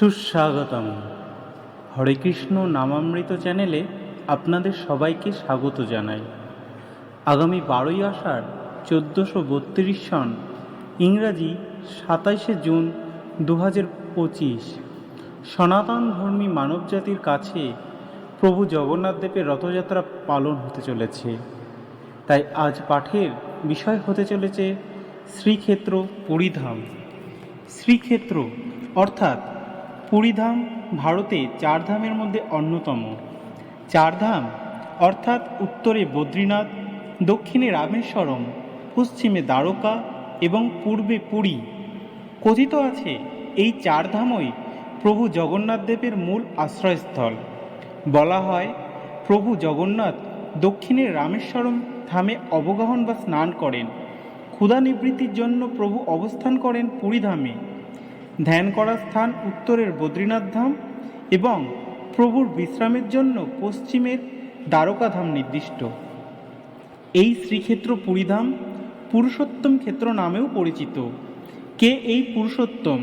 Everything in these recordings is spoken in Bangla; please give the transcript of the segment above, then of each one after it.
সুস্বাগতম। হরে কৃষ্ণ নামামৃত চ্যানেলে আপনাদের সবাইকে স্বাগত জানাই। আগামী 12ই আষাঢ় 1432 সন, ইংরাজি 27শে জুন 2025, সনাতন ধর্মী মানবজাতির কাছে প্রভু জগন্নাথ দেবের রথযাত্রা পালন হতে চলেছে। তাই আজ পাঠের বিষয় হতে চলেছে শ্রীক্ষেত্র পুরীধাম। শ্রীক্ষেত্র অর্থাৎ পুরীধাম ভারতে চারধামের মধ্যে অন্যতম। চারধাম অর্থাৎ উত্তরে বদ্রীনাথ, দক্ষিণে রামেশ্বরম, পশ্চিমে দ্বারকা এবং পূর্বে পুরী। কথিত আছে এই চারধামই প্রভু জগন্নাথ দেবের মূল আশ্রয়স্থল। বলা হয় প্রভু জগন্নাথ দক্ষিণের রামেশ্বরম ধামে অবগাহন বা স্নান করেন। ক্ষুধা নিবৃত্তির জন্য প্রভু অবস্থান করেন পুরীধামে। ধ্যান করার স্থান উত্তরের বদ্রীনাথ ধাম এবং প্রভুর বিশ্রামের জন্য পশ্চিমের দ্বারকা ধাম নির্দিষ্ট। এই শ্রীক্ষেত্র পুরীধাম পুরুষোত্তম ক্ষেত্র নামেও পরিচিত। কে এই পুরুষোত্তম?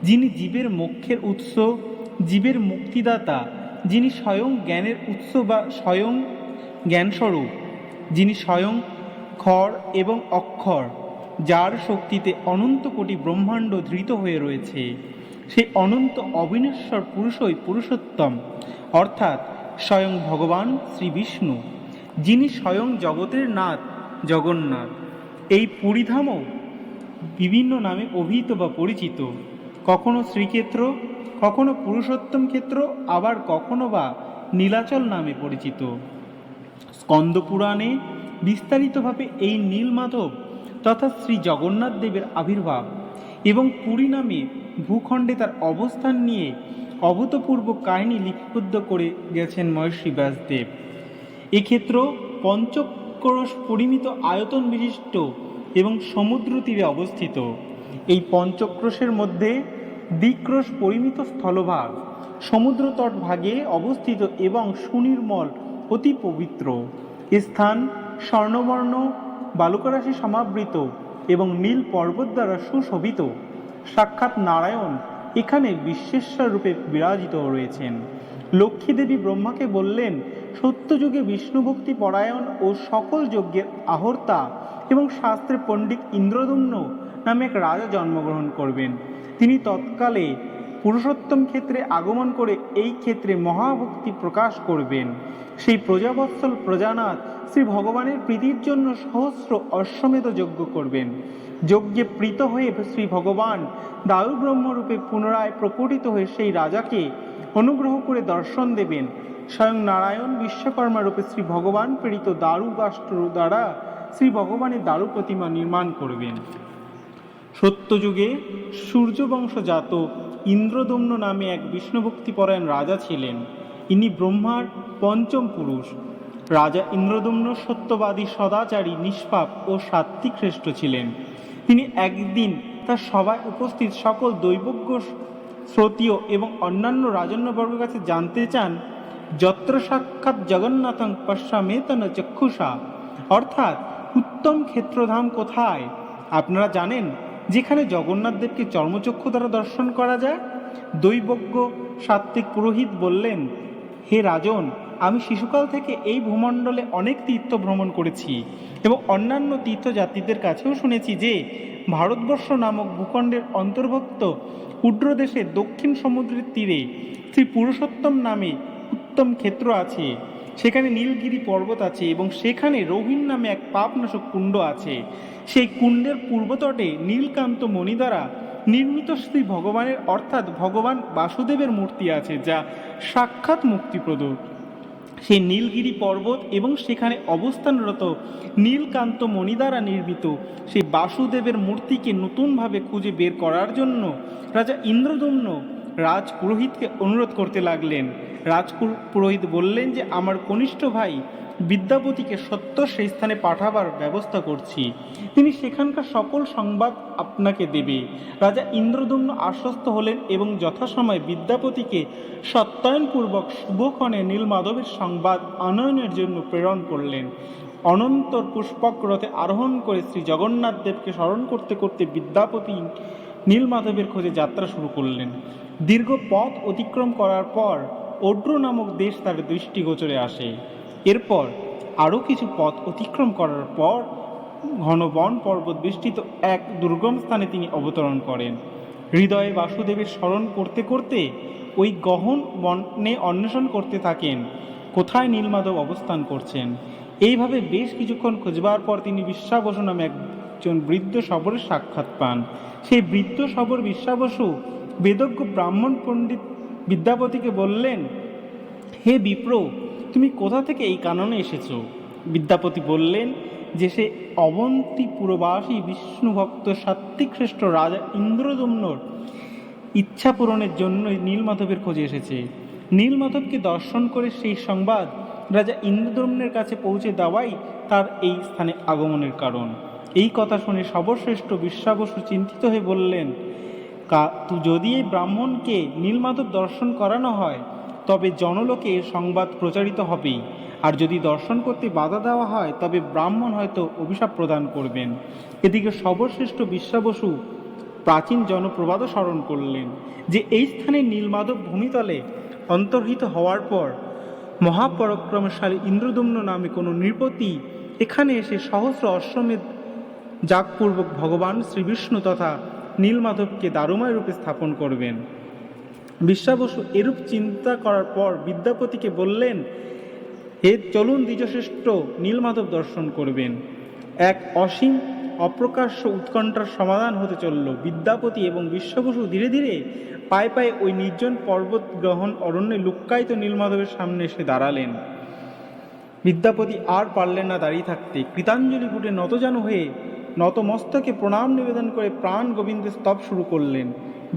যিনি জীবের মোক্ষের উৎস, জীবের মুক্তিদাতা, যিনি স্বয়ং জ্ঞানের উৎস বা স্বয়ং জ্ঞানস্বরূপ, যিনি স্বয়ং ক্ষর এবং অক্ষর, যার শক্তিতে অনন্ত কোটি ব্রহ্মাণ্ড ধৃত হয়ে রয়েছে। সেই অনন্ত অবিনশ্বর পুরুষই পুরুষোত্তম, অর্থাৎ স্বয়ং ভগবান শ্রী বিষ্ণু, যিনি স্বয়ং জগতের নাথ জগন্নাথ। এই পুরীধামও বিভিন্ন নামে অভিহিত বা পরিচিত। কখনো শ্রীক্ষেত্র, কখনো পুরুষোত্তম ক্ষেত্র, আবার কখনো বা নীলাচল নামে পরিচিত। স্কন্দ পুরাণে বিস্তারিতভাবে এই নীলমাধব তথা শ্রী জগন্নাথ দেবের আবির্ভাব এবং পুরী নামে ভূখণ্ডে তার অবস্থান নিয়ে অভূতপূর্ব কাহিনী লিপিবদ্ধ করে গেছেন মহর্ষি ব্যাসদেব। এক্ষেত্র পঞ্চক্রোশ পরিমিত আয়তন বিশিষ্ট এবং সমুদ্র তীরে অবস্থিত। এই পঞ্চক্রোশের মধ্যে দ্বিক্রোশ পরিমিত স্থলভাগ সমুদ্র তট ভাগে অবস্থিত এবং সুনির্মল, অতি পবিত্র। স্থান স্বর্ণবর্ণ বালুকারাশি সমাবৃত এবং নীল পর্বত দ্বারা সুশোভিত। সাক্ষাৎ নারায়ণ এখানে বিশ্বেশ্বর রূপে বিরাজিত রয়েছেন। লক্ষ্মী দেবী ব্রহ্মাকে বললেন সত্যযুগে বিষ্ণুভক্তি পরায়ণ ও সকল যজ্ঞের আহর্তা এবং শাস্ত্রে পণ্ডিত ইন্দ্রদম্ন নামে এক রাজা জন্মগ্রহণ করবেন। তিনি তৎকালে পুরুষোত্তম ক্ষেত্রে আগমন করে এই ক্ষেত্রে মহাভক্তি প্রকাশ করবেন। সেই প্রজাবৎসল প্রজানাথ শ্রী ভগবানের প্রীতির জন্য সহস্র অশ্বমেধ যজ্ঞ করবেন। যজ্ঞে প্রীত হয়ে শ্রী ভগবান দারু ব্রহ্মরূপে পুনরায় প্রকটিত হয়ে সেই রাজাকে অনুগ্রহ করে দর্শন দেবেন। স্বয়ং নারায়ণ বিশ্বকর্মা রূপে শ্রী ভগবান প্রেরিত দারুগাষ্ট্র দ্বারা শ্রী ভগবানের দারু প্রতিমা নির্মাণ করবেন। সত্যযুগে সূর্যবংশজাত ইন্দ্রদম্ন নামে এক বিষ্ণুভক্তিপরায়ণ রাজা ছিলেন। ইনি ব্রহ্মার পঞ্চম পুরুষ। রাজা ইন্দ্রদম্ন সত্যবাদী, সদাচারী, নিষ্পাপ ও সাত্ত্বিক শ্রেষ্ঠ ছিলেন। তিনি একদিন তার সভায় উপস্থিত সকল দৈবজ্ঞ, শ্রোতীয় এবং অন্যান্য রাজন্যবর্গের কাছে জানতে চান, যত্র সাক্ষাৎ জগন্নাথং পশ্যামেতন চক্ষুষা, অর্থাৎ উত্তম ক্ষেত্রধাম কোথায়? আপনারা জানেন যেখানে জগন্নাথ দেবকে চর্মচক্ষু দ্বারা দর্শন করা যায়? দৈবজ্ঞ সাত্ত্বিক পুরোহিত বললেন, হে রাজন, আমি শিশুকাল থেকে এই ভূমণ্ডলে অনেক তীর্থ ভ্রমণ করেছি এবং অন্যান্য তীর্থযাত্রীদের কাছেও শুনেছি যে ভারতবর্ষ নামক ভূখণ্ডের অন্তর্ভুক্ত ক্ষুদ্রদেশের দক্ষিণ সমুদ্রের তীরে শ্রী পুরুষোত্তম নামে উত্তম ক্ষেত্র আছে। সেখানে নীলগিরি পর্বত আছে এবং সেখানে রোহিণ নামে এক পাপনাশক কুণ্ড আছে। সেই কুণ্ডের পূর্বতটে নীলকান্ত মণি দ্বারা নির্মিত শ্রী ভগবানের অর্থাৎ ভগবান বাসুদেবের মূর্তি আছে, যা সাক্ষাৎ মুক্তিপ্রদ। সেই নীলগিরি পর্বত এবং সেখানে অবস্থানরত নীলকান্ত মণি দ্বারা নির্মিত সেই বাসুদেবের মূর্তিকে নতুনভাবে খুঁজে বের করার জন্য রাজা ইন্দ্রদম্ন রাজপুরোহিতকে অনুরোধ করতে লাগলেন। রাজপুরোহিত বললেন যে আমার কনিষ্ঠ ভাই বিদ্যাপতিকে সত্য সেই স্থানে পাঠাবার ব্যবস্থা করছি, তিনি সেখানকার সকল সংবাদ আপনাকে দেবে। রাজা ইন্দ্রদম্ন আশ্বস্ত হলেন এবং যথাসময়ে বিদ্যাপতিকে সত্যায়নপূর্বক শুভক্ষণে নীলমাধবের সংবাদ আনয়নের জন্য প্রেরণ করলেন। অনন্তর পুষ্পক রথে আরোহণ করে শ্রী জগন্নাথ দেবকে স্মরণ করতে করতে বিদ্যাপতি নীলমাধবের খোঁজে যাত্রা শুরু করলেন। দীর্ঘ পথ অতিক্রম করার পর ওড্র নামক দেশ তার দৃষ্টিগোচরে আসে। এরপর আরও কিছু পথ অতিক্রম করার পর ঘন বন পর্বত বেষ্টিত এক দুর্গম স্থানে তিনি অবতরণ করেন। হৃদয়ে বাসুদেবের স্মরণ করতে করতে ওই গহন বনে অন্বেষণ করতে থাকেন কোথায় নীলমাধব অবস্থান করছেন। এইভাবে বেশ কিছুক্ষণ খোঁজবার পর তিনি বিশ্বাবসু নামে একজন বৃদ্ধ শবরের সাক্ষাৎ পান। সেই বৃদ্ধ শবর বিশ্বাবসু বেদজ্ঞ ব্রাহ্মণ পণ্ডিত বিদ্যাপতিকে বললেন, হে বিপ্র, তুমি কোথা থেকে এই কাননে এসেছো? বিদ্যাপতি বললেন যে সে অবন্তিপুরবাসী বিষ্ণুভক্ত সাত্ত্বিক শ্রেষ্ঠ রাজা ইন্দ্রদম্নর ইচ্ছা পূরণের জন্য নীলমাধবের খোঁজে এসেছে। নীলমাধবকে দর্শন করে সেই সংবাদ রাজা ইন্দ্রদম্নের কাছে পৌঁছে দেওয়াই তার এই স্থানে আগমনের কারণ। এই কথা শুনে সর্বশ্রেষ্ঠ বিশ্বাবসু চিন্তিত হয়ে বললেন, যদি এই ব্রাহ্মণকে নীলমাধব দর্শন করানো হয় তবে জনলোকে এর সংবাদ প্রচারিত হবেই, আর যদি দর্শন করতে বাধা দেওয়া হয় তবে ব্রাহ্মণ হয়তো অভিশাপ প্রদান করবেন। এদিকে সর্বশ্রেষ্ঠ বিশ্বাবসু প্রাচীন জনপ্রবাদও স্মরণ করলেন যে এই স্থানে নীলমাধব ভূমিতলে অন্তর্হিত হওয়ার পর মহাপরাক্রমশালী ইন্দ্রদম্ন নামে কোনো নৃপতি এখানে এসে সহস্র অশ্বমেধ যাগপূর্বক ভগবান শ্রীবিষ্ণু তথা নীলমাধবকে দারুময় রূপে স্থাপন করবেন। বিশ্বাবসু এরূপ চিন্তা করার পর বিদ্যাপতিকে বললেন, হে চলুন দ্বিজশ্রেষ্ঠ নীলমাধব দর্শন করবেন। এক অসীম অপ্রকাশ্য উৎকণ্ঠার সমাধান হতে চলল। বিদ্যাপতি এবং বিশ্বাবসু ধীরে ধীরে পায়ে পায়ে ওই নির্জন পর্বত গ্রহণ অরণ্যে লুক্কায়িত নীলমাধবের সামনে এসে দাঁড়ালেন। বিদ্যাপতি আর পারলেন না দাঁড়িয়ে থাকতে। কৃতাঞ্জলি ফুটে নতজানু হয়ে নতমস্তকে প্রণাম নিবেদন করে প্রাণ গোবিন্দের স্তব শুরু করলেন।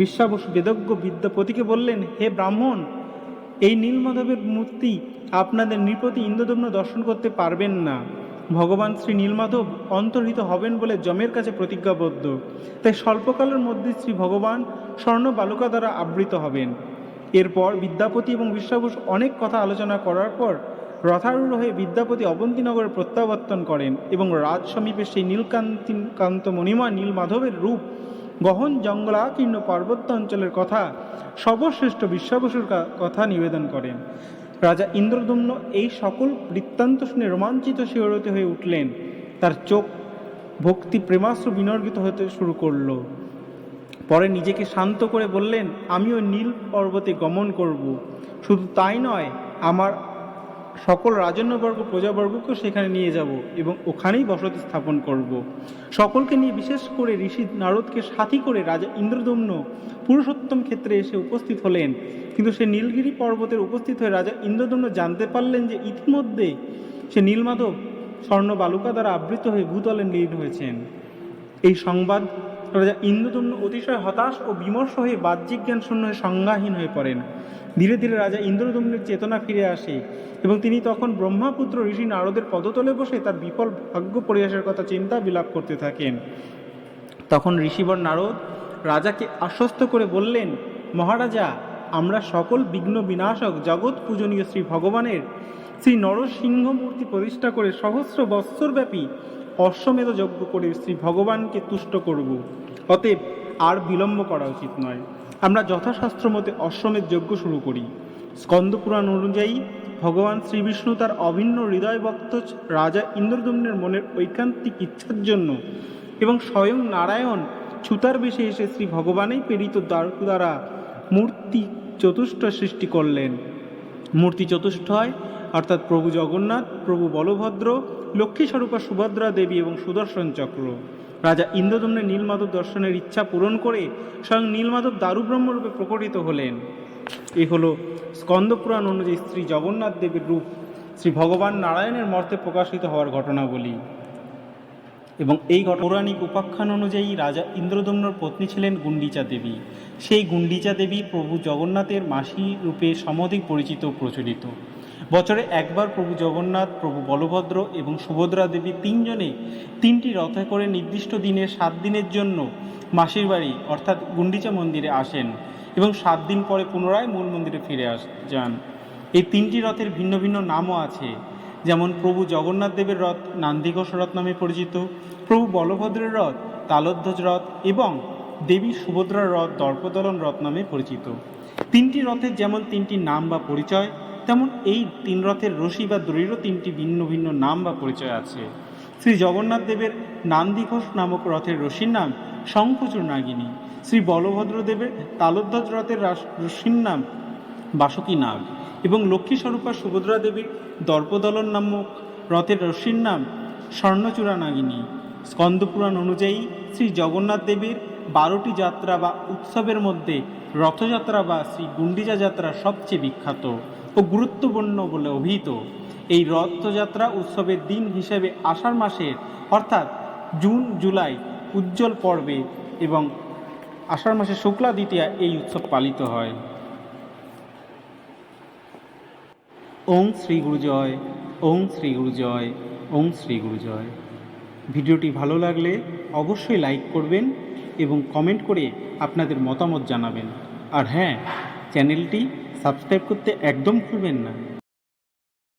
বিশ্বাবসু বেদজ্ঞ বিদ্যাপতিকে বললেন, হে ব্রাহ্মণ, এই নীলমাধবের মূর্তি আপনাদের নৃপতি ইন্দ্রদম্ন দর্শন করতে পারবেন না। ভগবান শ্রী নীলমাধব অন্তর্হিত হবেন বলে যমের কাছে প্রতিজ্ঞাবদ্ধ। তাই স্বল্পকালের মধ্যে শ্রী ভগবান স্বর্ণ বালুকা দ্বারা আবৃত হবেন। এরপর বিদ্যাপতি এবং বিশ্বাবসু অনেক কথা আলোচনা করার পর রথারূঢ় হয়ে বিদ্যাপতি অবন্তিনগরে প্রত্যাবর্তন করেন এবং রাজ সমীপে সেই নীলকান্ত মণিময় নীলমাধবের রূপ গহন জঙ্গলাকীর্ণ পার্বত্য অঞ্চলের কথা সর্বশ্রেষ্ঠ বিশ্বাবসুর কথা নিবেদন করেন। রাজা ইন্দ্রদম্ন এই সকল বৃত্তান্ত শুনে রোমাঞ্চিত শিহরিত হয়ে উঠলেন। তার চোখ ভক্তি প্রেমাশ্রু বিনর্গিত হতে শুরু করল। পরে নিজেকে শান্ত করে বললেন, আমি ওই নীল পর্বতে গমন করব। শুধু তাই নয়, আমার সকল রাজন্যবর্গ প্রজাবর্গকেও সেখানে নিয়ে যাব এবং ওখানেই বসতি স্থাপন করব। সকলকে নিয়ে বিশেষ করে ঋষি নারদকে সাথী করে রাজা ইন্দ্রদম্ন পুরুষোত্তম ক্ষেত্রে এসে উপস্থিত হলেন। কিন্তু সে নীলগিরি পর্বতের উপস্থিত হয়ে রাজা ইন্দ্রদম্ন জানতে পারলেন যে ইতিমধ্যে সে নীলমাধব স্বর্ণ বালুকা দ্বারা আবৃত হয়ে ভূতলে লীন হয়েছেন। এই সংবাদ রাজা ইন্দ্রদম্ন অতিশয় হতাশ ও বিমর্ষ হয়ে বাহ্যিক জ্ঞান শূন্য হয়ে সংজ্ঞাহীন হয়ে পড়েন। ধীরে ধীরে রাজা ইন্দ্রদম্নের চেতনা ফিরে আসে এবং তিনি তখন ব্রহ্মাপুত্র ঋষি নারদের পদতলে বসে তার বিফল ভাগ্য পরিহাসের কথা চিন্তা বিলাপ করতে থাকেন। তখন ঋষিবর নারদ রাজাকে আশ্বস্ত করে বললেন, মহারাজা, আমরা সকল বিঘ্ন বিনাশক জগৎ পূজনীয় শ্রী ভগবানের শ্রী নরসিংহ মূর্তি প্রতিষ্ঠা করে সহস্র বৎসরব্যাপী অশ্বমেধ যজ্ঞ করে শ্রী ভগবানকে তুষ্ট করব। অতএব আর বিলম্ব করা উচিত নয়। আমরা যথাশাস্ত্র মতে অশ্বমেধ যজ্ঞ শুরু করি। স্কন্দপুরাণ অনুযায়ী ভগবান শ্রীবিষ্ণু তার অভিন্ন হৃদয়ভক্ত রাজা ইন্দ্রদম্নের মনের ঐকান্তিক ইচ্ছার জন্য এবং স্বয়ং নারায়ণ ছুতার বেশে এসে শ্রী ভগবানেই প্রেরিত দ্বারা মূর্তি চতুষ্ট সৃষ্টি করলেন। মূর্তি চতুষ্টয় অর্থাৎ প্রভু জগন্নাথ, প্রভু বলভদ্র, লক্ষ্মী স্বরূপা সুভদ্রা দেবী এবং সুদর্শন চক্র। রাজা ইন্দ্রদম্নের নীলমাধব দর্শনের ইচ্ছা পূরণ করে স্বয়ং নীলমাধব দারুব্রহ্মরূপে প্রকটিত হলেন। এই হলো স্কন্দপুরাণ অনুযায়ী শ্রী জগন্নাথ দেবের রূপ শ্রী ভগবান নারায়ণের মর্তে প্রকাশিত হওয়ার ঘটনাবলী। এবং এই পৌরাণিক উপাখ্যান অনুযায়ী রাজা ইন্দ্রদম্নর পত্নী ছিলেন গুণ্ডিচা দেবী। সেই গুণ্ডিচা দেবী প্রভু জগন্নাথের মাসি রূপে সমধিক পরিচিত ও প্রচলিত। বছরে একবার প্রভু জগন্নাথ, প্রভু বলভদ্র এবং সুভদ্রা দেবী তিনজনে তিনটি রথে করে নির্দিষ্ট দিনে 7 দিনের জন্য মাসির বাড়ি অর্থাৎ গুণ্ডিচা মন্দিরে আসেন এবং 7 দিন পরে পুনরায় মূল মন্দিরে ফিরে যান। এই 3টি রথের ভিন্ন ভিন্ন নামও আছে, যেমন প্রভু জগন্নাথ দেবের রথ নান্দিঘোষ রথ নামে পরিচিত, প্রভু বলভদ্রের রথ তালধ্বজ রথ এবং দেবী সুভদ্রার রথ দর্পদলন রথ নামে পরিচিত। তিনটি রথের যেমন তিনটি নাম বা পরিচয়, তেমন এই তিন রথের রশি বা দড়িরও তিনটি ভিন্ন ভিন্ন নাম বা পরিচয় আছে। শ্রী জগন্নাথ দেবের নান্দিঘোষ নামক রথের রশির নাম শঙ্খচূড় নাগিনী। শ্রী বলভদ্রদেবের তালোধ্বজ রথের রশির নাম বাসুকী নাগ এবং লক্ষ্মী স্বরূপা সুভদ্রা দেবীর দর্পদলন নামক রথের রশির নাম স্বর্ণচূড়া নাগিনী। স্কন্দপুরাণ অনুযায়ী শ্রী জগন্নাথ দেবের 12টি যাত্রা বা উৎসবের মধ্যে রথযাত্রা বা শ্রী গুন্ডিচা যাত্রা সবচেয়ে বিখ্যাত ও গুরুত্বপূর্ণ বলে অভিহিত। এই রথযাত্রা উৎসবের দিন হিসেবে আষাঢ় মাসের অর্থাৎ জুন জুলাই উজ্জ্বল পর্বে এবং আষাঢ় মাসের শুক্লা দ্বিতীয়া এই উৎসব পালিত হয়। ওং শ্রী গুরু জয়, ওং শ্রী গুরু জয়, ওং শ্রী গুরু জয়। ভিডিওটি ভালো লাগলে অবশ্যই লাইক করবেন এবং কমেন্ট করে আপনাদের মতামত জানাবেন। আর হ্যাঁ, চ্যানেলটি সাবস্ক্রাইব করতে একদম ভুলবেন না।